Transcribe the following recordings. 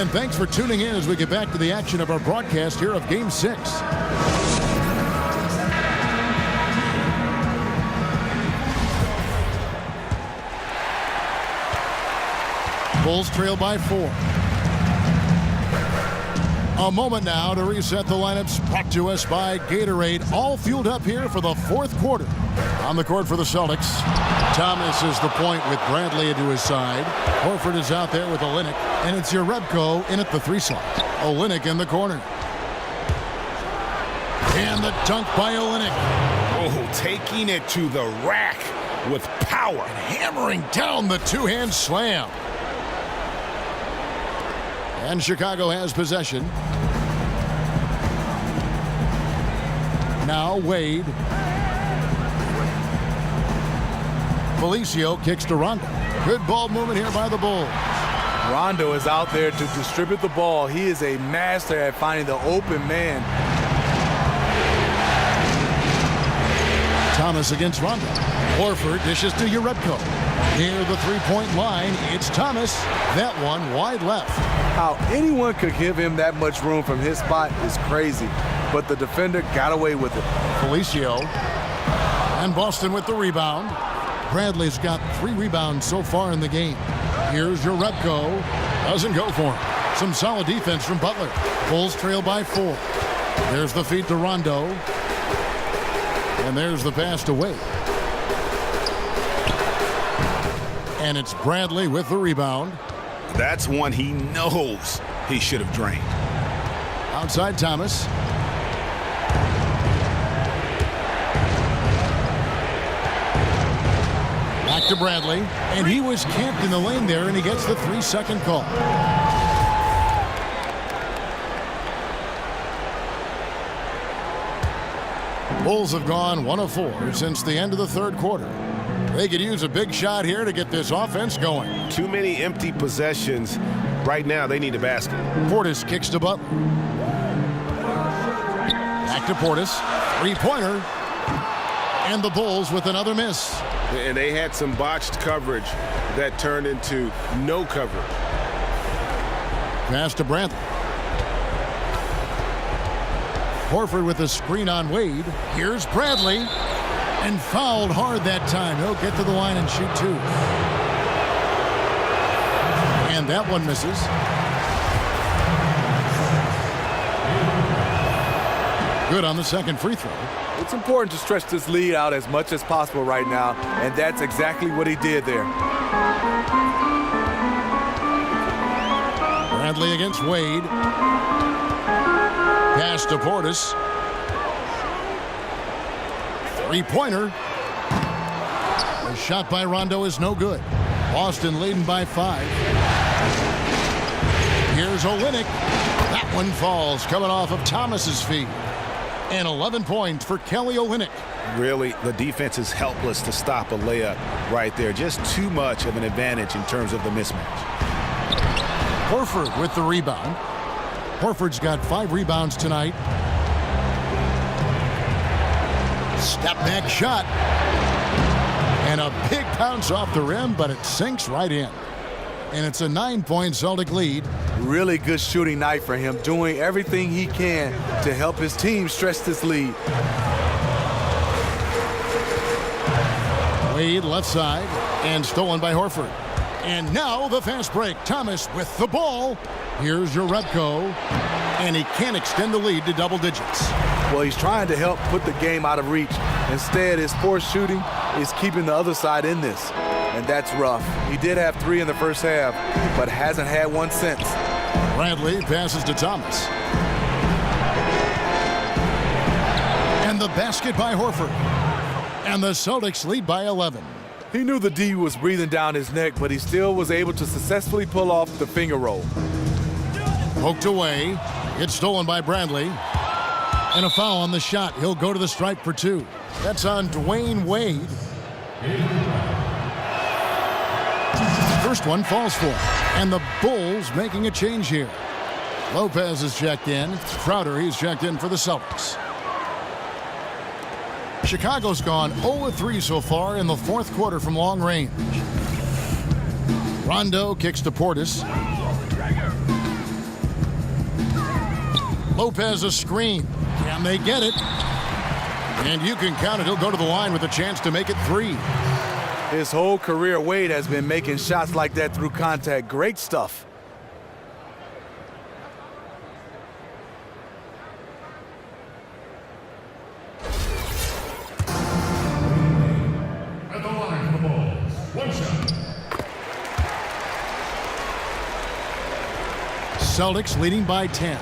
And thanks for tuning in as we get back to the action of our broadcast here of Game 6. Bulls trail by 4. A moment now to reset the lineups, brought to us by Gatorade, all fueled up here for the fourth quarter. On the court for the Celtics, Thomas is the point with Bradley into his side. Horford is out there with Olynyk, and it's Jerebko in at the 3 slot. Olynyk in the corner. And the dunk by Olynyk. Oh, taking it to the rack with power. And hammering down the two-hand slam. And Chicago has possession. Now Wade. Felicio kicks to Rondo. Good ball movement here by the Bulls. Rondo is out there to distribute the ball. He is a master at finding the open man. Thomas against Rondo. Horford dishes to Jerebko. Near the three-point line, it's Thomas. That one wide left. How anyone could give him that much room from his spot is crazy, but the defender got away with it. Felicio. And Boston with the rebound. Bradley's got 3 rebounds so far in the game. Here's Jerebko. Doesn't go for him. Some solid defense from Butler. Bulls trail by 4. There's the feed to Rondo. And there's the pass to Wade. And it's Bradley with the rebound. That's one he knows he should have drained. Outside Thomas. Back to Bradley. And he was camped in the lane there, and he gets the 3-second call. Bulls have gone 1 of 4 since the end of the third quarter. They could use a big shot here to get this offense going. Too many empty possessions. Right now, they need a basket. Portis kicks to Butler. Back to Portis. 3-pointer. And the Bulls with another miss. And they had some botched coverage that turned into no coverage. Pass to Bradley. Horford with a screen on Wade. Here's Bradley. And fouled hard that time. He'll get to the line and shoot 2. And that one misses. Good on the second free throw. It's important to stretch this lead out as much as possible right now, and that's exactly what he did there. Bradley against Wade. Pass to Portis. 3-pointer. The shot by Rondo is no good. Boston leading by 5. Here's Olynyk. That one falls, coming off of Thomas's feet. And 11 points for Kelly Olynyk. Really, the defense is helpless to stop a layup right there. Just too much of an advantage in terms of the mismatch. Horford with the rebound. Horford's got 5 rebounds tonight. Step back shot. And a big bounce off the rim, but it sinks right in. And it's a 9-point Celtic lead. Really good shooting night for him, doing everything he can to help his team stretch this lead. Wade left side and stolen by Horford. And now the fast break. Thomas with the ball. Here's Jerebko. And he can't extend the lead to double digits. Well, he's trying to help put the game out of reach. Instead, his poor shooting is keeping the other side in this. And that's rough. He did have 3 in the first half, but hasn't had one since. Bradley passes to Thomas. And the basket by Horford. And the Celtics lead by 11. He knew the D was breathing down his neck, but he still was able to successfully pull off the finger roll. Poked away. It's stolen by Bradley. And a foul on the shot. He'll go to the stripe for 2. That's on Dwayne Wade. First one falls for him. And the Bulls making a change here. Lopez is checked in. Crowder, he's checked in for the Celtics. Chicago's gone 0-3 so far in the fourth quarter from long range. Rondo kicks to Portis. Lopez a screen. Can they get it? And you can count it. He'll go to the line with a chance to make it 3. His whole career, Wade has been making shots like that through contact. Great stuff. At the line for the ball. 1 shot. Celtics leading by 10.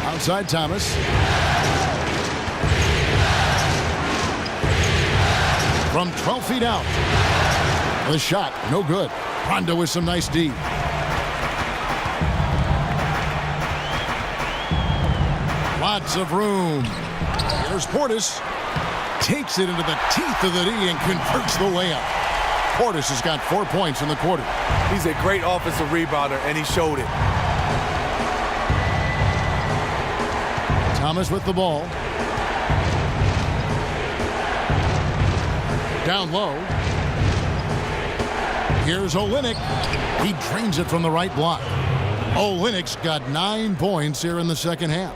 Outside Thomas. From 12 feet out. The shot, no good. Rondo with some nice D. Lots of room. Here's Portis. Takes it into the teeth of the D and converts the layup. Portis has got 4 points in the quarter. He's a great offensive rebounder, and he showed it. Thomas with the ball. Down low. Here's Olynyk. He drains it from the right block. Olynyk's got 9 points here in the second half.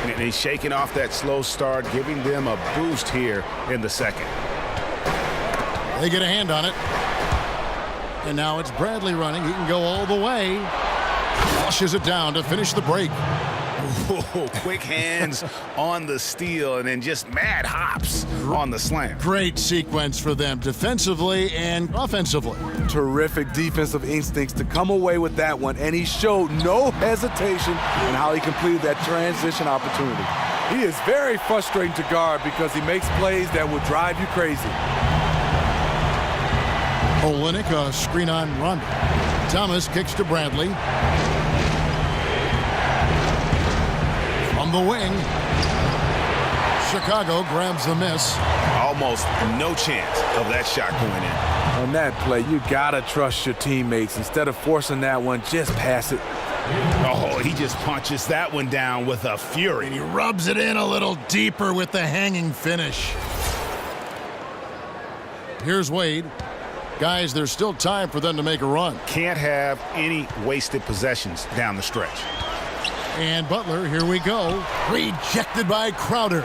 And he's shaking off that slow start, giving them a boost here in the second. They get a hand on it. And now it's Bradley running. He can go all the way. Flushes it down to finish the break. Whoa, quick hands on the steal and then just mad hops on the slam. Great sequence for them defensively and offensively. Terrific defensive instincts to come away with that one, and he showed no hesitation in how he completed that transition opportunity. He is very frustrating to guard because he makes plays that will drive you crazy. Olynyk, a screen on Rondo. Thomas kicks to Bradley. From the wing. Chicago grabs the miss. Almost no chance of that shot going in. On that play, you gotta trust your teammates. Instead of forcing that one, just pass it. Oh, he just punches that one down with a fury. And he rubs it in a little deeper with the hanging finish. Here's Wade. Guys, there's still time for them to make a run. Can't have any wasted possessions down the stretch. And Butler, here we go. Rejected by Crowder.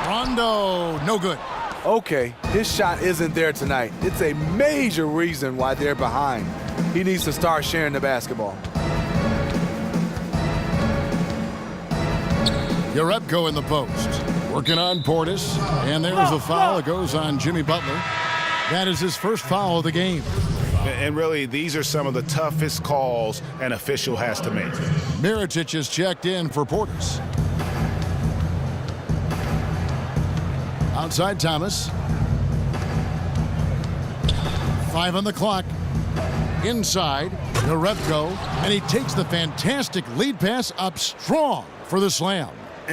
Rondo, no good. Okay, his shot isn't there tonight. It's a major reason why they're behind. He needs to start sharing the basketball. Jerebko in the post. Working on Portis. And there's a foul. It goes on Jimmy Butler. That is his first foul of the game. And really, these are some of the toughest calls an official has to make. Mirotic is checked in for Portis. Outside Thomas. 5 on the clock. Inside, Jerebko, and he takes the fantastic lead pass up strong for the slam.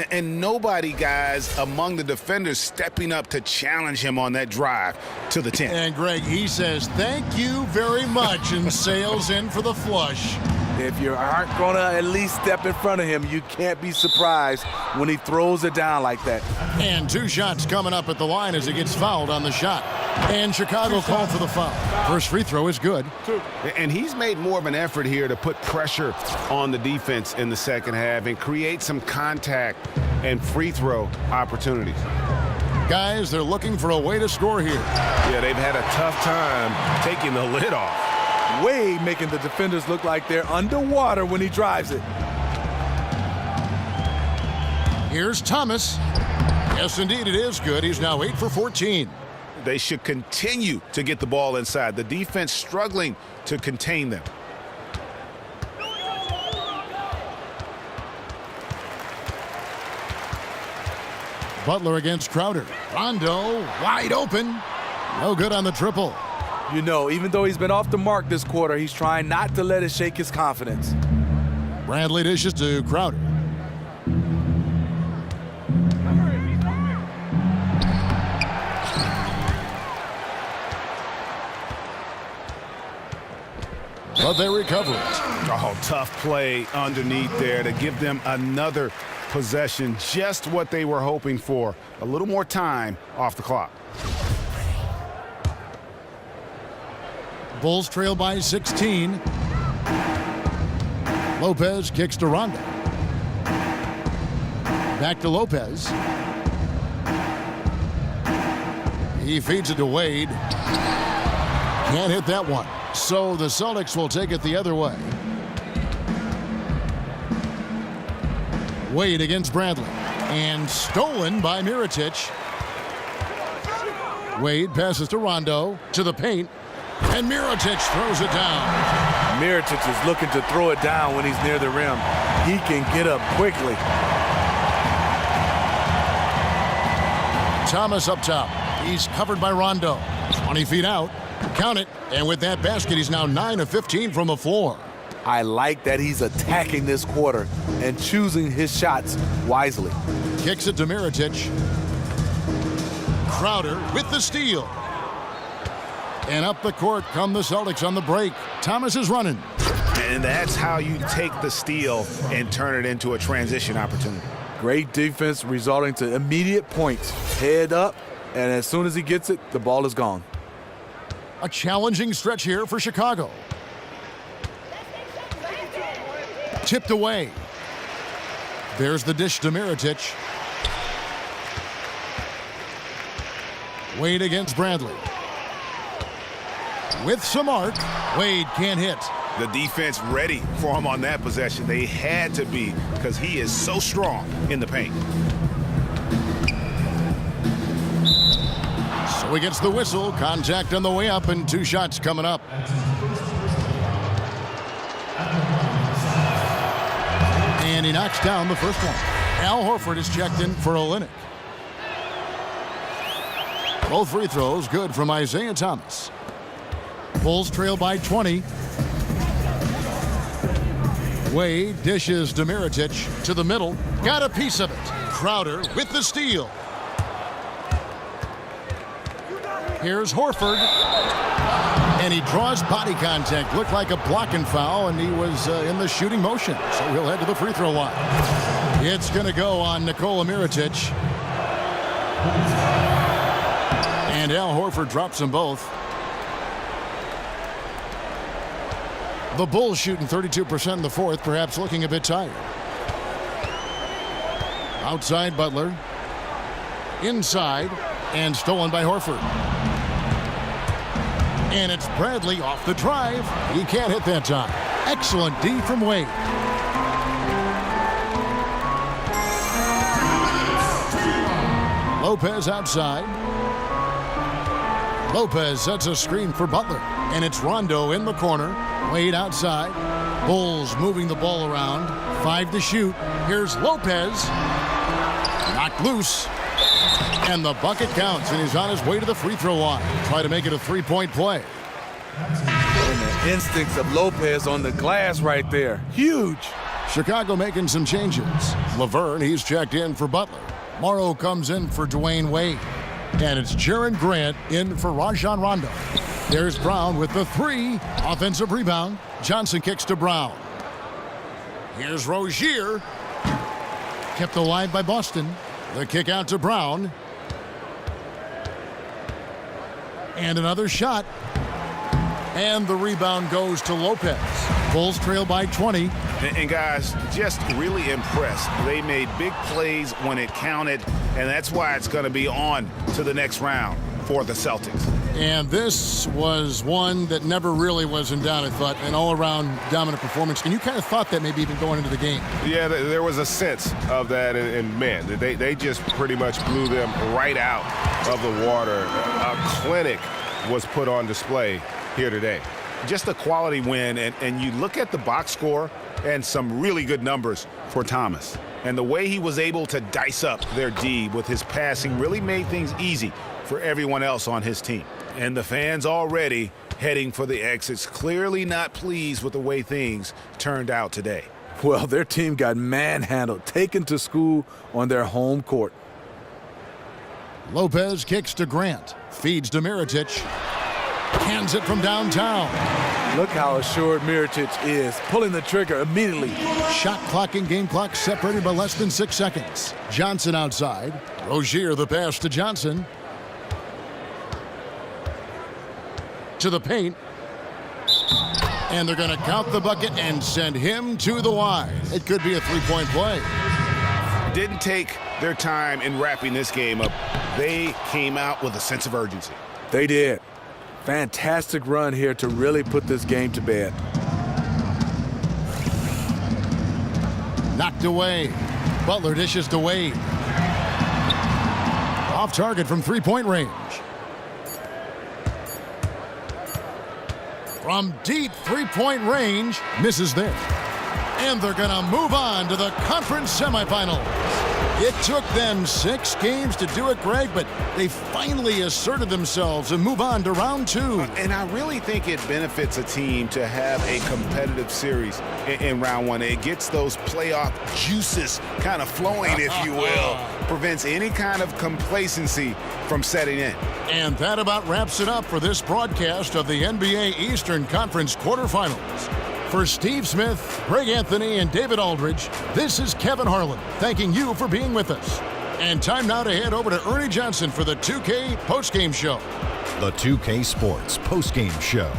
And nobody, guys, among the defenders stepping up to challenge him on that drive to the 10. And Greg, he says, thank you very much, and sails in for the flush. If you aren't going to at least step in front of him, you can't be surprised when he throws it down like that. And 2 shots coming up at the line as he gets fouled on the shot. And Chicago called for the foul. First free throw is good. And he's made more of an effort here to put pressure on the defense in the second half and create some contact and free throw opportunities. Guys, they're looking for a way to score here. Yeah, they've had a tough time taking the lid off. Wade making the defenders look like they're underwater when he drives it. Here's Thomas. Yes, indeed, it is good. He's now 8 for 14. They should continue to get the ball inside. The defense struggling to contain them. Butler against Crowder. Rondo wide open. No good on the triple. You know, even though he's been off the mark this quarter, he's trying not to let it shake his confidence. Bradley dishes to Crowder. But they recover it. Oh, tough play underneath there to give them another possession. Just what they were hoping for. A little more time off the clock. Bulls trail by 16. Lopez kicks to Rondo. Back to Lopez. He feeds it to Wade. Can't hit that one. So the Celtics will take it the other way. Wade against Bradley. And stolen by Mirotic. Wade passes to Rondo. To the paint. And Mirotic throws it down. Mirotic is looking to throw it down when he's near the rim. He can get up quickly. Thomas up top. He's covered by Rondo. 20 feet out. Count it. And with that basket, he's now 9 of 15 from the floor. I like that he's attacking this quarter and choosing his shots wisely. Kicks it to Mirotic. Crowder with the steal. And up the court come the Celtics on the break. Thomas is running. And that's how you take the steal and turn it into a transition opportunity. Great defense resulting to immediate points. Head up, and as soon as he gets it, the ball is gone. A challenging stretch here for Chicago. Tipped away. There's the dish to Mirotic. Wade against Bradley. With some arc, Wade can't hit. The defense ready for him on that possession. They had to be because he is so strong in the paint. So he gets the whistle. Contact on the way up and 2 shots coming up. And he knocks down the first one. Al Horford is checked in for Olynyk. Both free throws good from Isaiah Thomas. Bulls trail by 20. Wade dishes to Mirotic to the middle. Got a piece of it. Crowder with the steal. Here's Horford. And he draws body contact. Looked like a blocking foul, and he was in the shooting motion. So he'll head to the free throw line. It's going to go on Nikola Mirotic. And Al Horford drops them both. The Bulls shooting 32% in the fourth, perhaps looking a bit tired. Outside Butler. Inside. And stolen by Horford. And it's Bradley off the drive. He can't hit that time. Excellent D from Wade. Lopez outside. Lopez sets a screen for Butler. And it's Rondo in the corner. Wade outside. Bulls moving the ball around. 5 to shoot. Here's Lopez. Knocked loose. And the bucket counts, and he's on his way to the free throw line. Try to make it a 3-point play. And the instincts of Lopez on the glass right there. Huge. Chicago making some changes. Laverne, he's checked in for Butler. Morrow comes in for Dwayne Wade. And it's Jaren Grant in for Rajon Rondo. There's Brown with the 3. Offensive rebound. Johnson kicks to Brown. Here's Rozier. Kept alive by Boston. The kick out to Brown. And another shot. And the rebound goes to Lopez. Bulls trail by 20. And guys, just really impressed. They made big plays when it counted, and that's why it's going to be on to the next round for the Celtics. And this was one that never really was in doubt, I thought, an all-around dominant performance. And you kind of thought that maybe even going into the game. Yeah, there was a sense of that, and man, they just pretty much blew them right out of the water. A clinic was put on display here today. Just a quality win, and you look at the box score and some really good numbers for Thomas. And the way he was able to dice up their D with his passing really made things easy for everyone else on his team. And the fans already heading for the exits, clearly not pleased with the way things turned out today. Well, their team got manhandled, taken to school on their home court. Lopez kicks to Grant. Feeds to Mirotic. Hands it from downtown. Look how assured Mirotic is, pulling the trigger immediately. Shot clock and game clock separated by less than 6 seconds. Johnson outside. Rozier the pass to Johnson. To the paint. And they're going to count the bucket and send him to the line. It could be a three-point play. Didn't take their time in wrapping this game up. They came out with a sense of urgency. They did. Fantastic run here to really put this game to bed. Knocked away. Butler dishes to Wade. Off target from three-point range. From deep three-point range, misses there. And they're going to move on to the conference semifinals. It took them 6 games to do it, Greg, but they finally asserted themselves and move on to round 2. And I really think it benefits a team to have a competitive series in round 1. It gets those playoff juices kind of flowing, if you will. Prevents any kind of complacency from setting in. And that about wraps it up for this broadcast of the NBA Eastern Conference quarterfinals. For Steve Smith, Greg Anthony, and David Aldridge, this is Kevin Harlan thanking you for being with us. And time now to head over to Ernie Johnson for the 2K postgame show. The 2K Sports postgame show.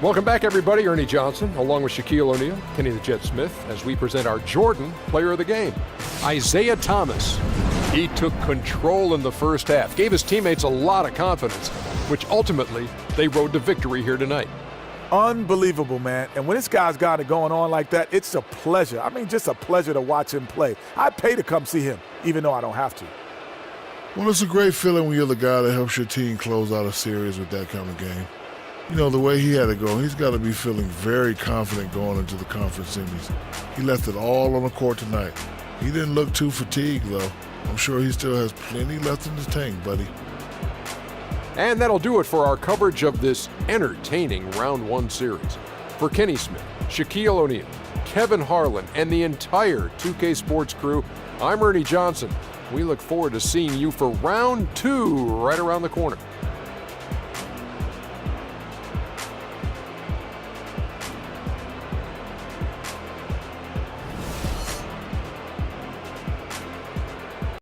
Welcome back, everybody. Ernie Johnson, along with Shaquille O'Neal, Kenny the Jet Smith, as we present our Jordan player of the game, Isaiah Thomas. He took control in the first half, gave his teammates a lot of confidence, which ultimately they rode to victory here tonight. Unbelievable, man. And when this guy's got it going on like that, it's a pleasure. I mean, just a pleasure to watch him play. I'd pay to come see him, even though I don't have to. Well, it's a great feeling when you're the guy that helps your team close out a series with that kind of game. You know, the way he had it go, he's got to be feeling very confident going into the conference semis. He left it all on the court tonight. He didn't look too fatigued, though. I'm sure he still has plenty left in his tank, buddy. And that'll do it for our coverage of this entertaining Round 1 series. For Kenny Smith, Shaquille O'Neal, Kevin Harlan, and the entire 2K Sports crew, I'm Ernie Johnson. We look forward to seeing you for Round 2 right around the corner.